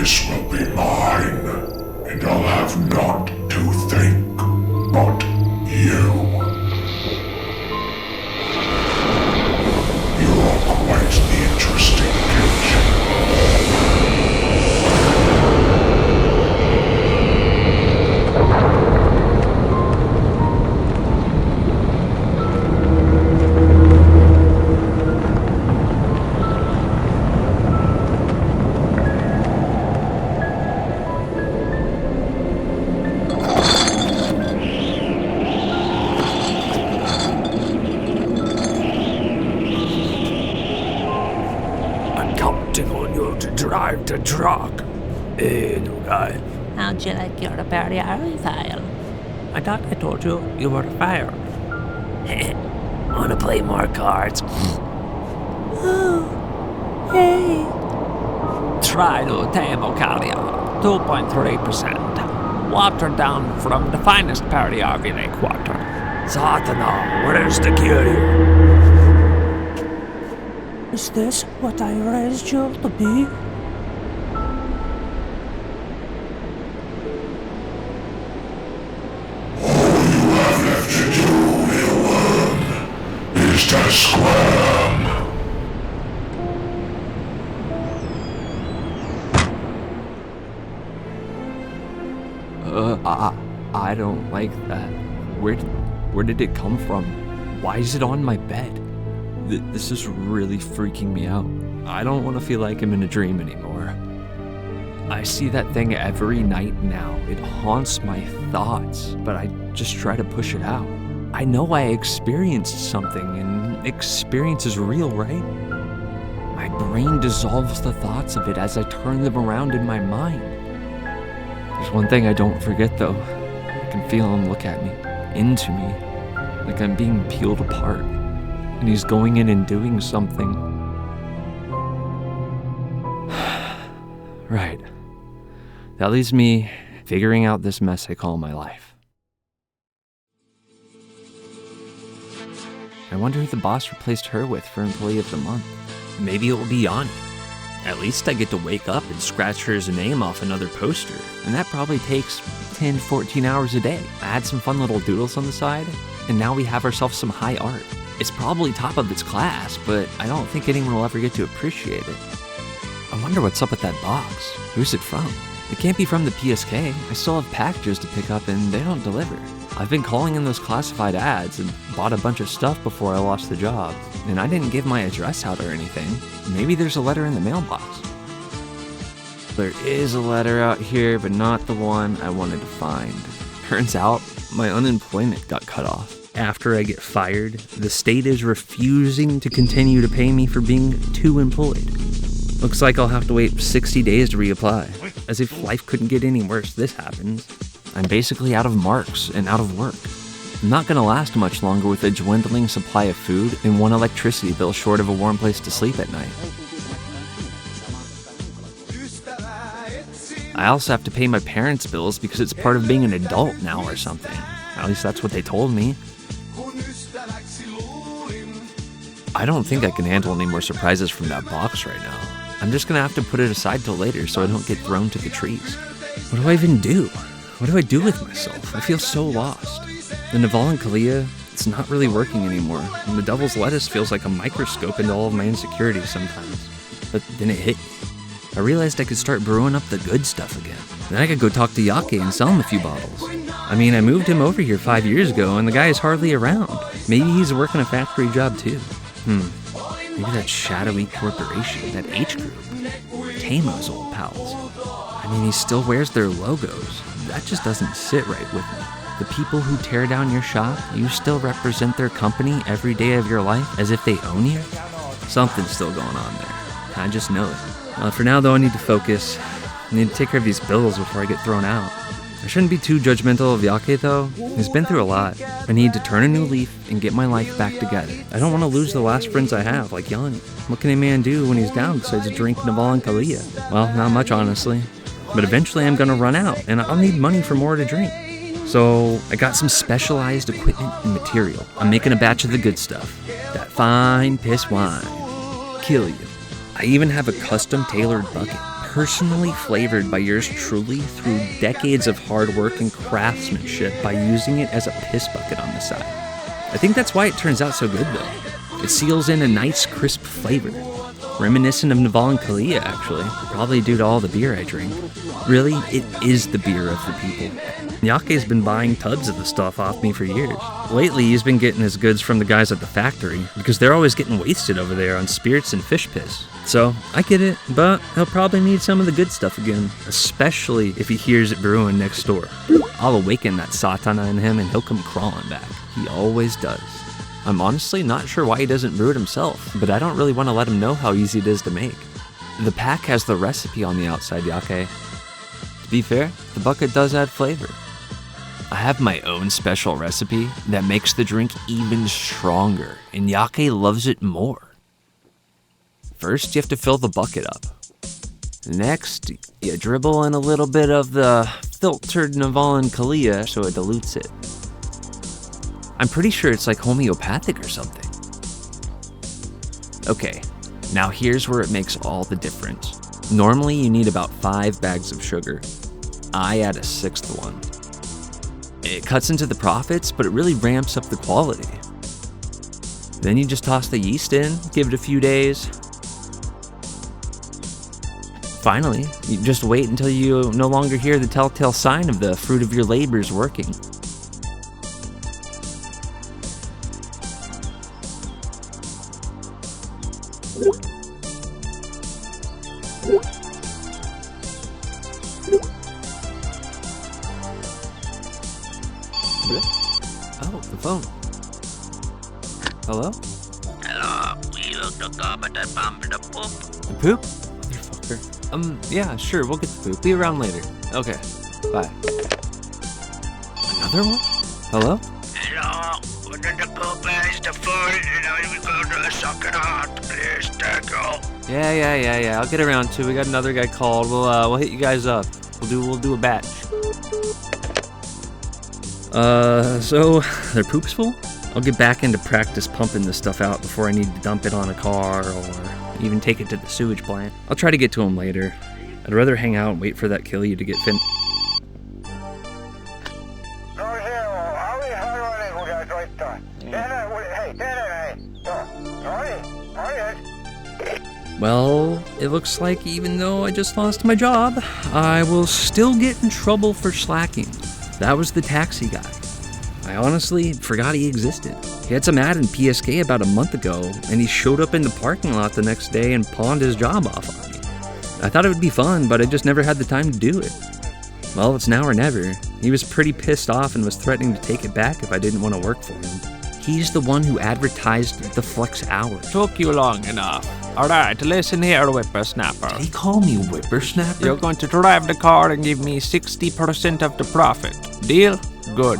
This will be mine, and I'll have naught to think but you. You're quite the interesting Kilju. Drive the truck. New guy. How'd you like your superiority file? I thought I told you you were fired. Wanna play more cards? Oh, hey. Try to table Kaila, 2.3%. Watered down from the finest party of in a quarter. Satana, where's the Kilju? Is this what I raised you to be? I don't like that. Where did it come from? Why is it on my bed? This is really freaking me out. I don't want to feel like I'm in a dream anymore. I see that thing every night now. It haunts my thoughts, but I just try to push it out. I know I experienced something, and experience is real, right? My brain dissolves the thoughts of it as I turn them around in my mind. There's one thing I don't forget, though. I can feel him look at me, into me, like I'm being peeled apart, and he's going in and doing something. Right. That leaves me figuring out this mess I call my life. I wonder who the boss replaced her with for Employee of the Month. Maybe it will be Yanni. At least I get to wake up and scratch her name off another poster, and that probably takes 10, 14 hours a day. I had some fun little doodles on the side, and now we have ourselves some high art. It's probably top of its class, but I don't think anyone will ever get to appreciate it. I wonder what's up with that box. Who's it from? It can't be from the PSK. I still have packages to pick up and they don't deliver. I've been calling in those classified ads and bought a bunch of stuff before I lost the job, and I didn't give my address out or anything. Maybe there's a letter in the mailbox. There is a letter out here, but not the one I wanted to find. Turns out, my unemployment got cut off. After I get fired, the state is refusing to continue to pay me for being too employed. Looks like I'll have to wait 60 days to reapply. As if life couldn't get any worse, this happens. I'm basically out of marks and out of work. I'm not gonna last much longer with a dwindling supply of food and one electricity bill short of a warm place to sleep at night. I also have to pay my parents' bills because it's part of being an adult now or something. At least that's what they told me. I don't think I can handle any more surprises from that box right now. I'm just gonna have to put it aside till later so I don't get thrown to the trees. What do I even do? What do I do with myself? I feel so lost. The Naval and Kaila, it's not really working anymore, and the Devil's Lettuce feels like a microscope into all of my insecurities sometimes. But then it hit me. I realized I could start brewing up the good stuff again. Then I could go talk to Jokke and sell him a few bottles. I mean, I moved him over here 5 years ago, and the guy is hardly around. Maybe he's working a factory job too. Maybe that shadowy corporation, that H group, Tamo's old pals. I mean, he still wears their logos. That just doesn't sit right with me. The people who tear down your shop, you still represent their company every day of your life as if they own you? Something's still going on there. I just know it. For now, though, I need to focus. I need to take care of these bills before I get thrown out. I shouldn't be too judgmental of Jokke, though. He's been through a lot. I need to turn a new leaf and get my life back together. I don't want to lose the last friends I have, like Yanni. What can a man do when he's down besides drink Naval and Kaila? Well, not much, honestly. But eventually I'm gonna run out, and I'll need money for more to drink. So I got some specialized equipment and material. I'm making a batch of the good stuff. That fine piss wine. Kilju. I even have a custom tailored bucket, personally flavored by yours truly through decades of hard work and craftsmanship by using it as a piss bucket on the side. I think that's why it turns out so good, though. It seals in a nice, crisp flavor. Reminiscent of Naval and Kaila, actually. Probably due to all the beer I drink. Really, it is the beer of the people. Jokke's been buying tubs of the stuff off me for years. Lately, he's been getting his goods from the guys at the factory, because they're always getting wasted over there on spirits and fish piss. So, I get it, but he'll probably need some of the good stuff again, especially if he hears it brewing next door. I'll awaken that Satana in him and he'll come crawling back. He always does. I'm honestly not sure why he doesn't brew it himself, but I don't really want to let him know how easy it is to make. The pack has the recipe on the outside, Jokke. To be fair, the bucket does add flavor. I have my own special recipe that makes the drink even stronger, and Jokke loves it more. First, you have to fill the bucket up. Next, you dribble in a little bit of the filtered Naval and Kaila so it dilutes it. I'm pretty sure it's like homeopathic or something. Okay, now here's where it makes all the difference. Normally you need about 5 bags of sugar. I add a 6th one. It cuts into the profits, but it really ramps up the quality. Then you just toss the yeast in, give it a few days. Finally, you just wait until you no longer hear the telltale sign of the fruit of your labors working. Oh, the phone. Hello? Hello, we look to go but the bump the poop. The poop? Motherfucker. Yeah, sure, we'll get the poop. Be around later. Okay, bye. Another one? Hello? Hello, when the poop is the food and I will go to suck it out. Please take you. Yeah. I'll get around to it. We got another guy called. We'll hit you guys up. We'll do a batch. So their poop's full? I'll get back into practice pumping this stuff out before I need to dump it on a car or even take it to the sewage plant. I'll try to get to him later. I'd rather hang out and wait for that Kilju to get fin- Well, it looks like even though I just lost my job, I will still get in trouble for slacking. That was the taxi guy. I honestly forgot he existed. He had some ad in PSK about a month ago, and he showed up in the parking lot the next day and pawned his job off on me. I thought it would be fun, but I just never had the time to do it. Well, it's now or never. He was pretty pissed off and was threatening to take it back if I didn't want to work for him. He's the one who advertised the flex hours. Took you long enough. Alright, listen here, whippersnapper. Did he call me whippersnapper? You're going to drive the car and give me 60% of the profit. Deal? Good.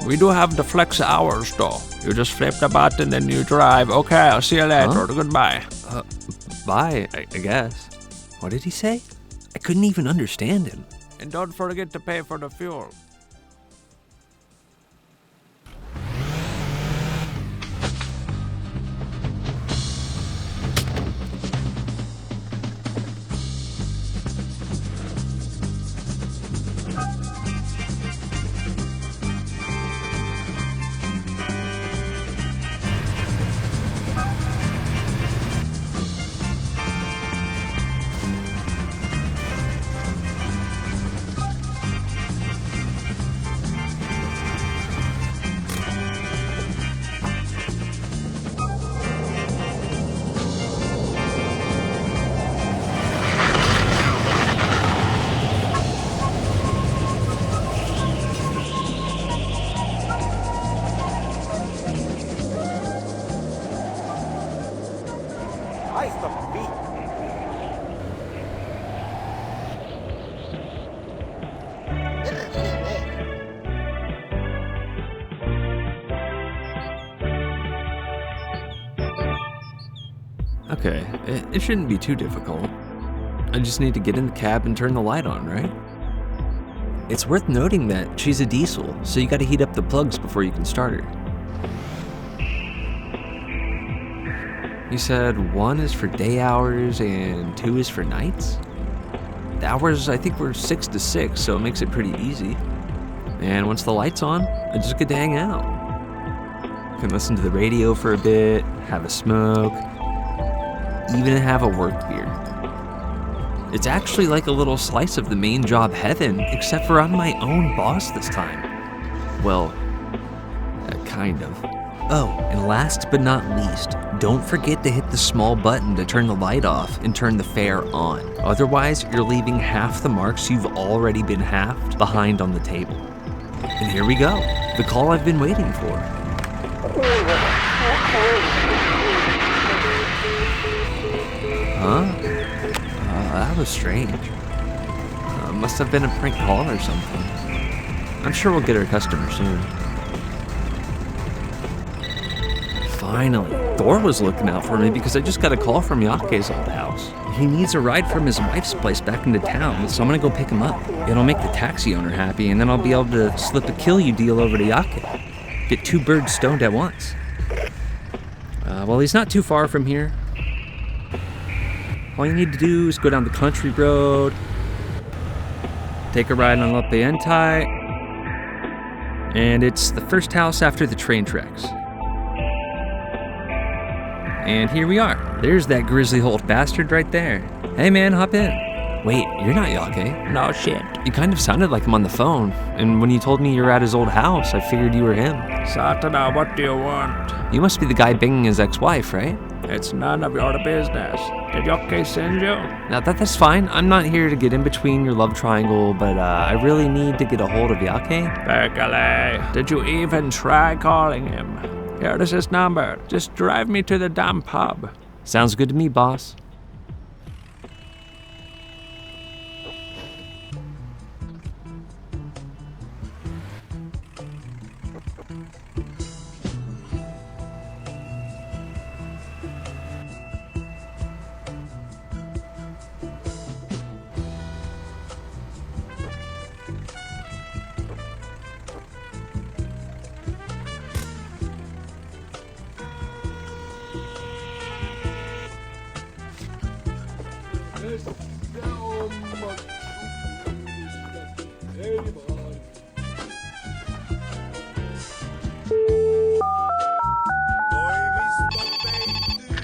We do have the flex hours though. You just flip the button and you drive. Okay, I'll see you later. Huh? Goodbye. Bye, I guess. What did he say? I couldn't even understand him. And don't forget to pay for the fuel. Okay, it shouldn't be too difficult. I just need to get in the cab and turn the light on, right? It's worth noting that she's a diesel, so you gotta heat up the plugs before you can start her. You said 1 is for day hours and 2 is for nights? The hours, I think, were 6 to 6, so it makes it pretty easy. And once the light's on, I just get to hang out. Can listen to the radio for a bit, have a smoke, even have a work beer. It's actually like a little slice of the main job heaven, except for I'm my own boss this time. Well, kind of. Oh, and last but not least, don't forget to hit the small button to turn the light off and turn the fare on. Otherwise, you're leaving half the marks you've already been halved behind on the table. And here we go, the call I've been waiting for. Huh? That was strange. Must have been a prank call or something. I'm sure we'll get our customer soon. Finally, Thor was looking out for me because I just got a call from Jokke's old house. He needs a ride from his wife's place back into town, so I'm gonna go pick him up. It'll make the taxi owner happy, and then I'll be able to slip a Kilju deal over to Jokke. Get 2 birds stoned at once. Well, he's not too far from here. All you need to do is go down the country road, take a ride on Lauelma, and it's the first house after the train tracks. And here we are. There's that grizzly old bastard right there. Hey man, hop in. Wait, you're not Jokke. No shit. You kind of sounded like him on the phone, and when you told me you were at his old house, I figured you were him. Satana, what do you want? You must be the guy banging his ex-wife, right? It's none of your business. Did Jokke send you? Now that's fine. I'm not here to get in between your love triangle, but I really need to get a hold of Jokke. Bekele, did you even try calling him? Here is his number. Just drive me to the damn pub. Sounds good to me, boss.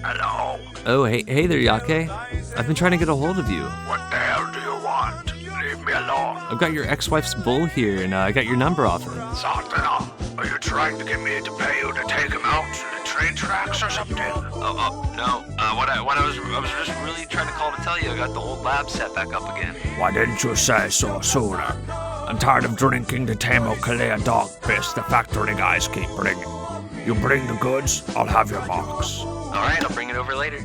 Hello? Oh, hey there, Jokke. I've been trying to get a hold of you. What the hell do you want? Leave me alone. I've got your ex-wife's bull here, and I got your number off it. Satana, are you trying to get me to pay you to take him out to the train tracks or something? No. What I was just really trying to call to tell you, I got the old lab set back up again. Why didn't you say so sooner? I'm tired of drinking the Tamo Kalea dog piss the factory guys keep bringing. You bring the goods, I'll have your marks. Alright, I'll bring it over later.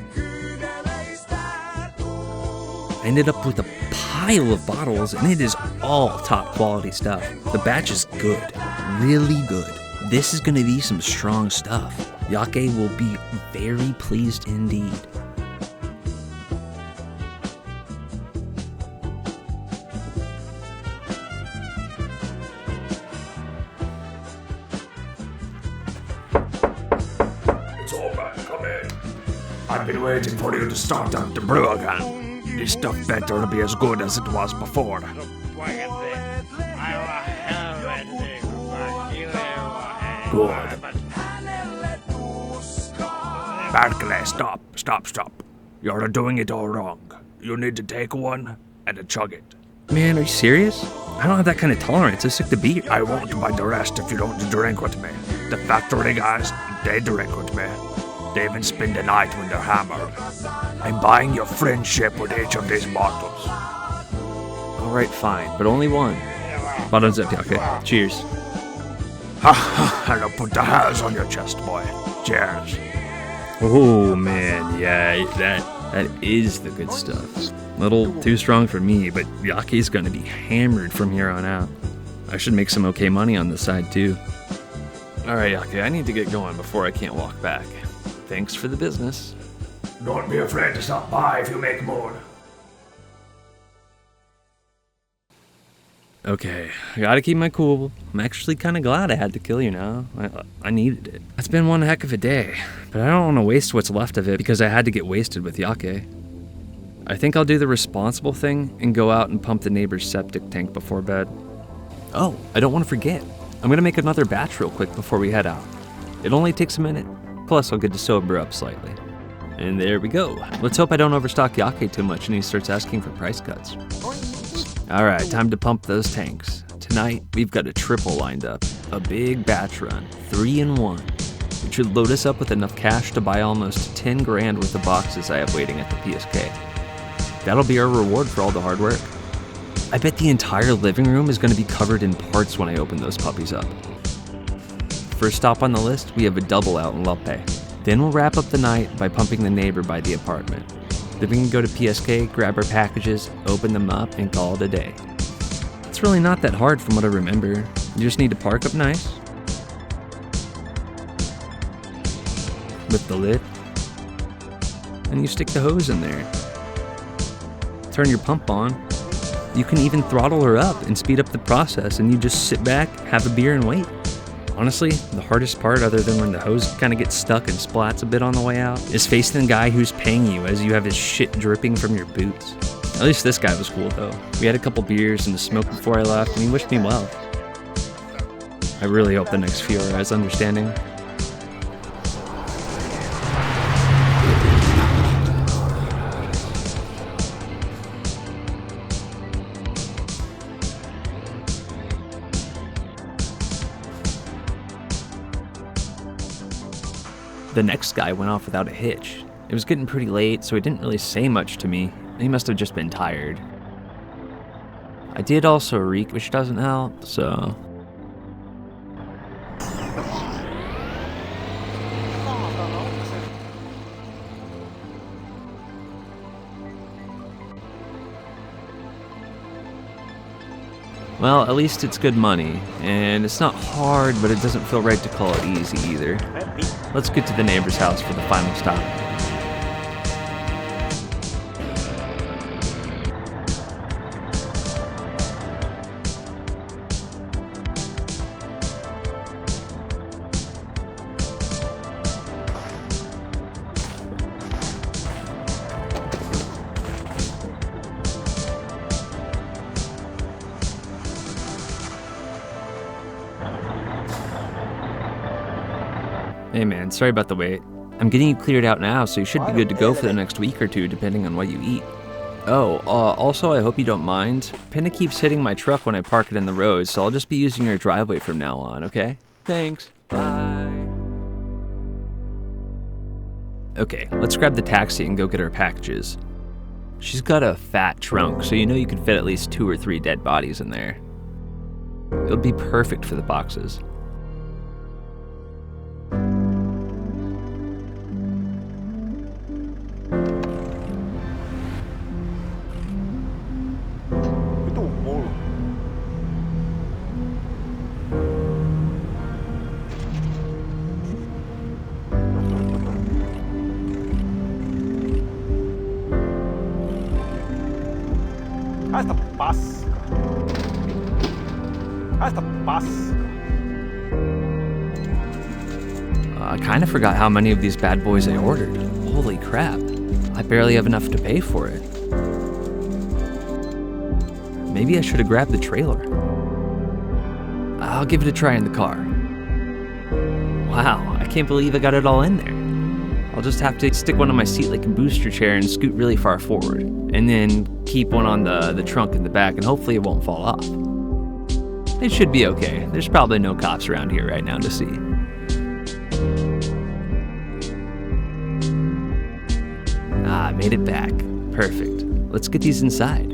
I ended up with a pile of bottles, and it is all top quality stuff. The batch is good, really good. This is gonna be some strong stuff. Jokke will be very pleased indeed. It's all right, come in. I've been waiting for you to start up the brew again. This stuff better be as good as it was before. Good. Berkeley, stop. You're doing it all wrong. You need to take one and chug it. Man, are you serious? I don't have that kind of tolerance. I'm sick to beer. I won't buy the rest if you don't drink with me. The factory guys, they drink with me. They even spend the night when they're hammered. I'm buying your friendship with each of these bottles. Alright, fine, but only one. Bottoms up, Jokke. Cheers. Ha! Now put the hairs on your chest, boy. Cheers. Oh man, yeah, that is the good stuff. Little too strong for me, but Jokke's gonna be hammered from here on out. I should make some okay money on this side too. Alright, Jokke, I need to get going before I can't walk back. Thanks for the business. Don't be afraid to stop by if you make more. Okay, I gotta keep my cool. I'm actually kind of glad I had to kill you now. I needed it. It's been one heck of a day, but I don't want to waste what's left of it because I had to get wasted with Jokke. I think I'll do the responsible thing and go out and pump the neighbor's septic tank before bed. Oh, I don't want to forget. I'm gonna make another batch real quick before we head out. It only takes a minute, plus I'll get to sober up slightly. And there we go. Let's hope I don't overstock Jokke too much and he starts asking for price cuts. Alright, time to pump those tanks. Tonight, we've got a triple lined up. A big batch run, 3-in-1. It should load us up with enough cash to buy almost 10 grand worth of boxes I have waiting at the PSK. That'll be our reward for all the hard work. I bet the entire living room is going to be covered in parts when I open those puppies up. First stop on the list, we have a double out in Lauelma. Then we'll wrap up the night by pumping the neighbor by the apartment. Then we can go to PSK, grab our packages, open them up, and call it a day. It's really not that hard from what I remember. You just need to park up nice. Lift the lid. And you stick the hose in there. Turn your pump on. You can even throttle her up and speed up the process, and you just sit back, have a beer, and wait. Honestly, the hardest part, other than when the hose kind of gets stuck and splats a bit on the way out, is facing the guy who's paying you as you have his shit dripping from your boots. At least this guy was cool though. We had a couple beers and a smoke before I left, and he wished me well. I really hope the next few are as understanding. The next guy went off without a hitch. It was getting pretty late, so he didn't really say much to me. He must have just been tired. I did also reek, which doesn't help, so... Well, at least it's good money, and it's not hard, but it doesn't feel right to call it easy either. Let's get to the neighbor's house for the final stop. Hey man, sorry about the wait. I'm getting you cleared out now, so you should be good to go for the next week or two, depending on what you eat. Oh, also I hope you don't mind. Pinna keeps hitting my truck when I park it in the road, so I'll just be using your driveway from now on, okay? Thanks. Bye. Okay, let's grab the taxi and go get our packages. She's got a fat trunk, so you know you could fit at least 2 or 3 dead bodies in there. It'll be perfect for the boxes. Haista paska. Haista paska. I kind of forgot how many of these bad boys I ordered. Holy crap. I barely have enough to pay for it. Maybe I should have grabbed the trailer. I'll give it a try in the car. Wow, I can't believe I got it all in there. I'll just have to stick one on my seat like a booster chair and scoot really far forward. And then keep one on the trunk in the back, and hopefully it won't fall off. It should be okay. There's probably no cops around here right now to see. Ah, made it back. Perfect. Let's get these inside.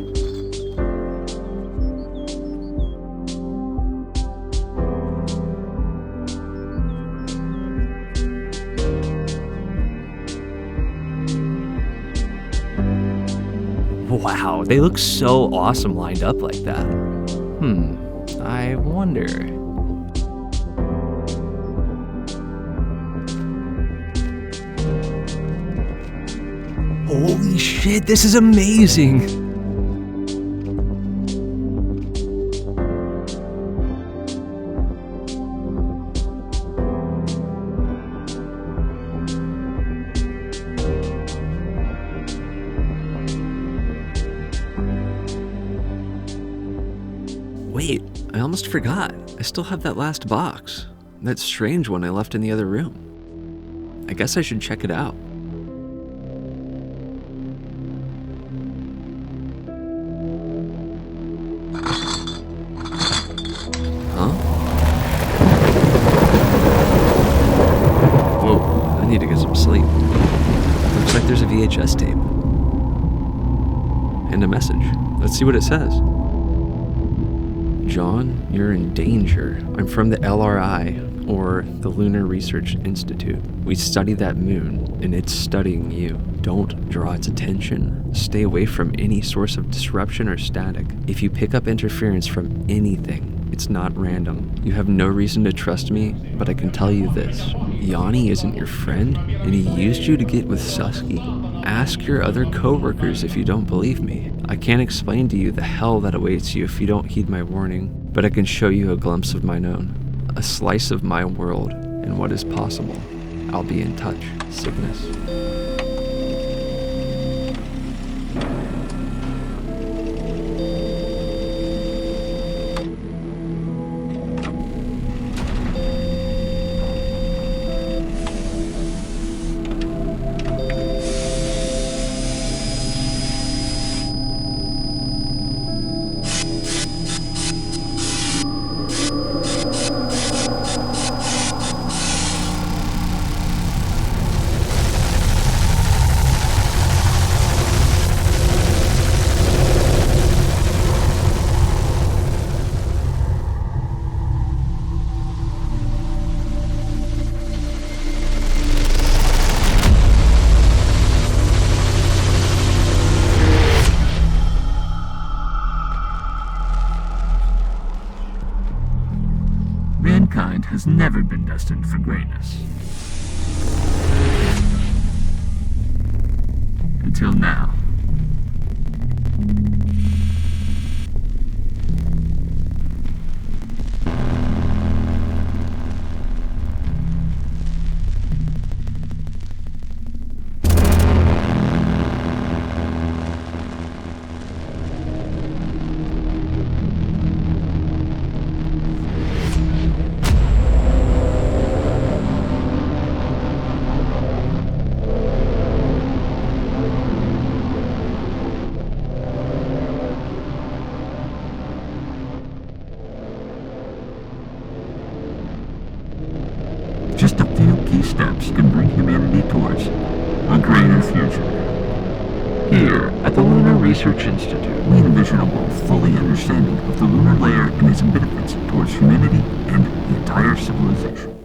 Wow, they look so awesome lined up like that. I wonder... Holy shit, this is amazing! Wait, I almost forgot. I still have that last box. That strange one I left in the other room. I guess I should check it out. Huh? Whoa, I need to get some sleep. Looks like there's a VHS tape. And a message. Let's see what it says. John, you're in danger. I'm from the LRI, or the Lunar Research Institute. We study that moon, and it's studying you. Don't draw its attention. Stay away from any source of disruption or static. If you pick up interference from anything, it's not random. You have no reason to trust me, but I can tell you this. Yanni isn't your friend, and he used you to get with Susky. Ask your other co-workers if you don't believe me. I can't explain to you the hell that awaits you if you don't heed my warning, but I can show you a glimpse of mine own. A slice of my world and what is possible. I'll be in touch. Cygnus. Mankind has never been destined for greatness. Until now. Just a few key steps can bring humanity towards a greater future. Here, at the Lunar Research Institute, we envision a world fully understanding of the lunar layer and its benefits towards humanity and the entire civilization.